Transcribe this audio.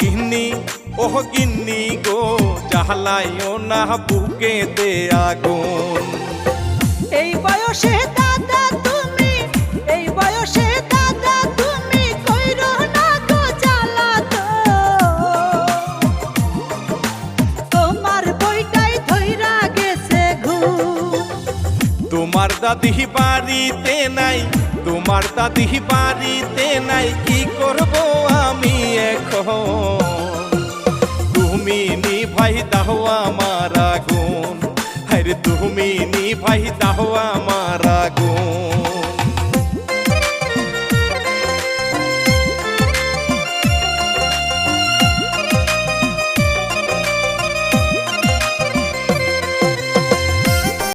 গিন্নি ও গিন্নি গো জ্বালাইও না বুকেতে আগুন। এই বয়সে দাদা তুমি, এই বয়সে দাদা তুমি কইরো না গো জ্বালাতন। তোমার বইটাই ধইরা গেছে ঘুম। তোমার দাদি বাড়িতে নাই, তোমার দাদি বাড়িতে নাই, কি করব আমি এখন? তুমি নিভাই দাও আমার আগুন, আরে তুমি নিভাই দাও আমার আগুন।